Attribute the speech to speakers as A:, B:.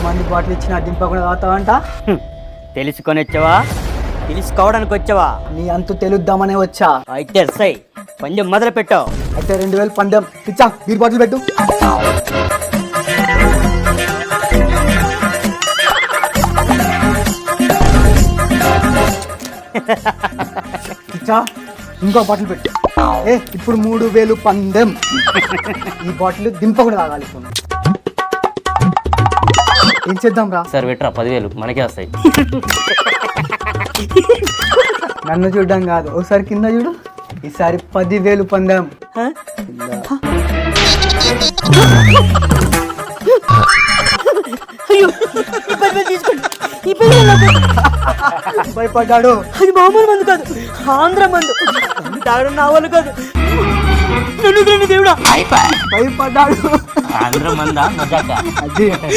A: మంది బాటిల్ ఇచ్చిన దింపకుండా తాగుతావంట.
B: తెలుసుకొని వచ్చావా తెలుసుకోవడానికి వచ్చావా?
A: నీ అంతు తెలుద్దామనే వచ్చా.
B: అయితే సై పందెం మొదలు పెట్టావు.
A: అయితే 2000 పందెం ఇచ్చా. బీర్ బాటిల్ పెట్టు. ఇచ్చా. ఇంకో బాటిల్ పెట్టు. ఇప్పుడు 3000 పందెం. ఈ బాటిల్ దింపకుండా తాగాలి. ఏం చేద్దాం రా?
B: సార్ విట్రా 10,000 మనకే వస్తాయి.
A: నన్ను చూడడం కాదు, ఒకసారి కింద చూడు. ఈసారి 10,000 పందెం. భయపడ్డాడు.
B: అది మామూలు మందు కాదు, ఆంధ్ర మందు. తాగడం నా వాళ్ళు కాదు. నన్ను దేవుడా
A: భయపడ్డాడు.
B: ఆంధ్ర మందా మజాక?
A: అది